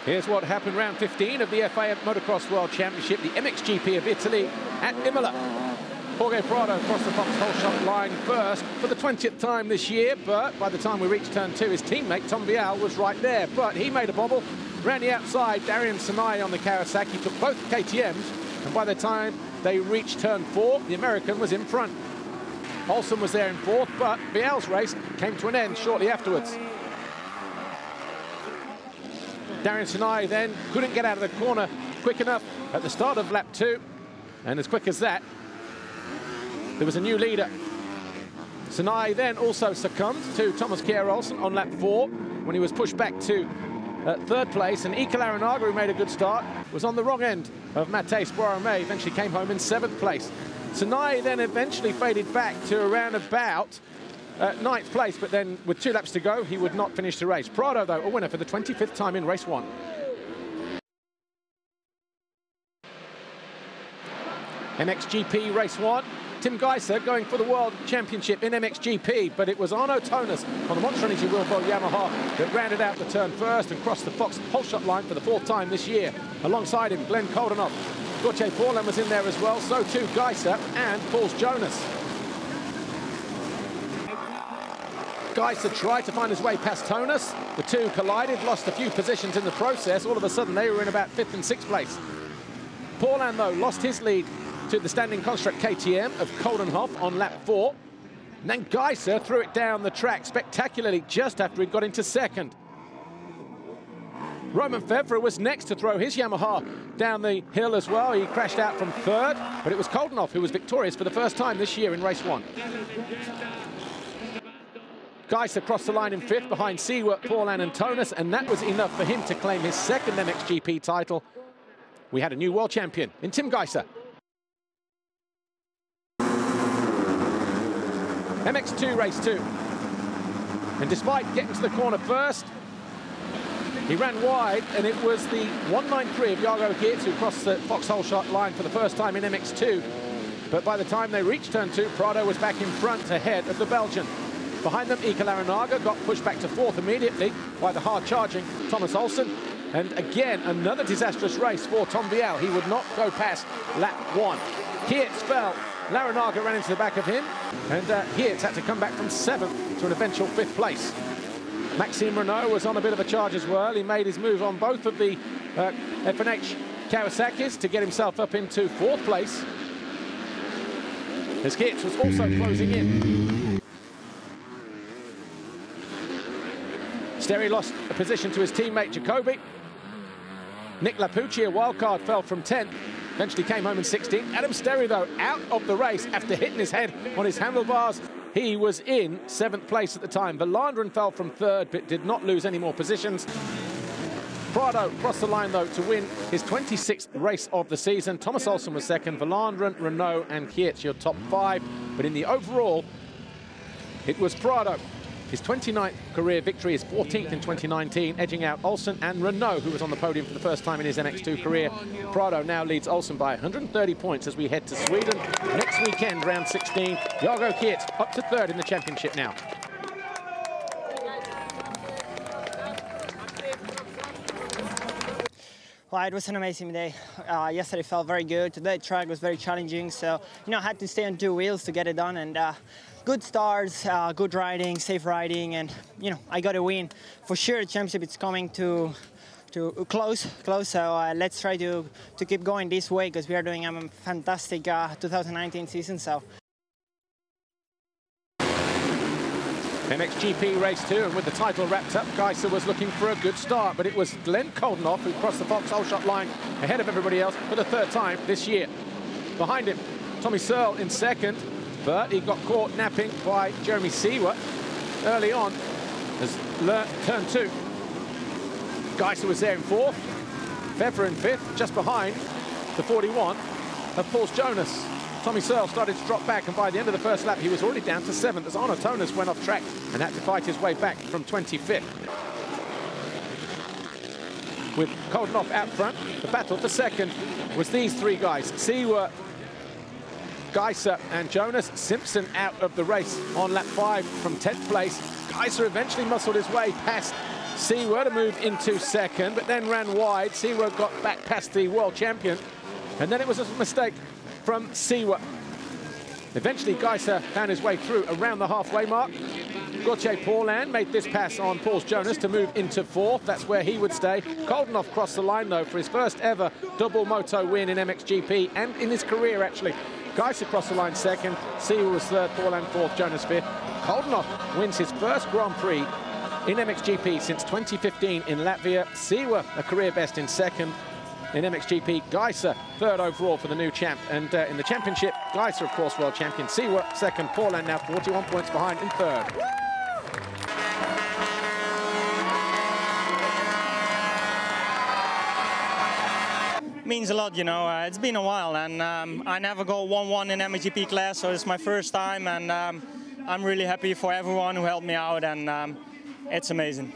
Here's what happened round 15 of the FIM Motocross World Championship, the MXGP of Italy at Imola. Jorge Prado crossed the Fox hole shot line first for the 20th time this year, but by the time we reached turn 2, his teammate Tom Vial was right there. But he made a bobble, ran the outside. Darian Sanai on the Kawasaki took both KTMs, and by the time they reached turn 4, the American was in front. Olsen was there in 4th, but Vial's race came to an end shortly afterwards. Darian Sanai then couldn't get out of the corner quick enough at the start of lap 2, and as quick as that, there was a new leader. Sanai then also succumbed to Thomas Kjær Olsen on lap 4 when he was pushed back to 3rd place, and Ike Larinaga, who made a good start, was on the wrong end of Matej Spoirome, eventually came home in 7th place. Sanai then eventually faded back to around about 9th place, but then with 2 laps to go, he would not finish the race. Prado, though, a winner for the 25th time in race 1. MXGP race 1. Tim Geiser going for the World Championship in MXGP, but it was Arno Tones on the Monster Energy Wilbo Yamaha that rounded out the turn first and crossed the Fox hole shot line for the 4th time this year. Alongside him, Glenn Koldenhoff. Gauthier Paulin was in there as well, so too Geiser and Pauls Jonas. Geiser tried to find his way past Tones. The two collided, lost a few positions in the process. All of a sudden, they were in about 5th and 6th place. Paulin, though, lost his lead to the standing construct KTM of Koldenhoff on lap 4. And then Geiser threw it down the track spectacularly just after he got into 2nd. Roman Febvre was next to throw his Yamaha down the hill as well. He crashed out from 3rd, but it was Koldenhoff who was victorious for the first time this year in race 1. Geiser crossed the line in 5th behind Seward, Paulin and Tones, and that was enough for him to claim his 2nd MXGP title. We had a new world champion in Tim Geiser. MX2 race 2. And despite getting to the corner first, he ran wide, and it was the 193 of Jago Geerts who crossed the Fox hole shot line for the first time in MX2. But by the time they reached turn 2, Prado was back in front ahead of the Belgian. Behind them, Ike Larinaga got pushed back to 4th immediately by the hard-charging Thomas Olsen. And again, another disastrous race for Tom Vial. He would not go past lap 1. Geerts fell. Larinaga ran into the back of him, and Geerts had to come back from 7th to an eventual 5th place. Maxime Renault was on a bit of a charge as well. He made his move on both of the F&H Kawasaki's to get himself up into 4th place, as Geerts was also closing in. Sterry lost a position to his teammate Jacobi. Nick Lapucci, a wildcard, fell from 10th. Eventually came home in 16th. Adam Sterry, though, out of the race after hitting his head on his handlebars. He was in 7th place at the time. Valandren fell from 3rd, but did not lose any more positions. Prado crossed the line, though, to win his 26th race of the season. Thomas Olsen was 2nd. Valandren, Renault, and Geerts, your top 5. But in the overall, it was Prado. His 29th career victory, his 14th in 2019, edging out Olsen and Renault, who was on the podium for the first time in his MX2 career. Prado now leads Olsen by 130 points as we head to Sweden next weekend, round 16. Jago Geerts up to 3rd in the championship now. Well, it was an amazing day. Yesterday felt very good. Today the track was very challenging, so I had to stay on 2 wheels to get it done. And good starts, good riding, safe riding, and I got a win. For sure, the championship is coming to close. So let's try to keep going this way because we are doing a fantastic 2019 season. So. MXGP race 2, and with the title wrapped up, Geiser was looking for a good start, but it was Glenn Koldenhoff who crossed the Fox hole shot line ahead of everybody else for the 3rd time this year. Behind him, Tommy Searle in 2nd, but he got caught napping by Jeremy Seward early on as turn 2. Geiser was there in 4th, Febvre in 5th, just behind the 41 of Pauls Jonas. Tommy Searle started to drop back, and by the end of the first lap, he was already down to 7th as Arno Tones went off track and had to fight his way back from 25th. With Koldenhoff out front, the battle for 2nd was these 3 guys. Seward, Geiser and Jonas. Simpson out of the race on lap 5 from 10th place. Geiser eventually muscled his way past Seewer to move into second, but then ran wide. Seewer got back past the world champion, and then it was a mistake from Seewer. Eventually, Geiser found his way through around the halfway mark. Gauthier Paulin made this pass on Paul Jonas to move into fourth. That's where he would stay. Koldenhoff crossed the line, though, for his first ever double moto win in MXGP and in his career, actually. Geiser crossed the line second. Seewer was third, Paulin fourth, Jonas fifth. Koldenhoff wins his first Grand Prix in MXGP since 2015 in Latvia. Seewer, a career best in second. In MXGP, Geiser third overall for the new champ. And in the championship, Geiser, of course, world champion. Seewer second, Paulin now 41 points behind in third. Means a lot, you know. It's been a while, and I never go 1-1 in MXGP class, so it's my first time, and I'm really happy for everyone who helped me out, and it's amazing.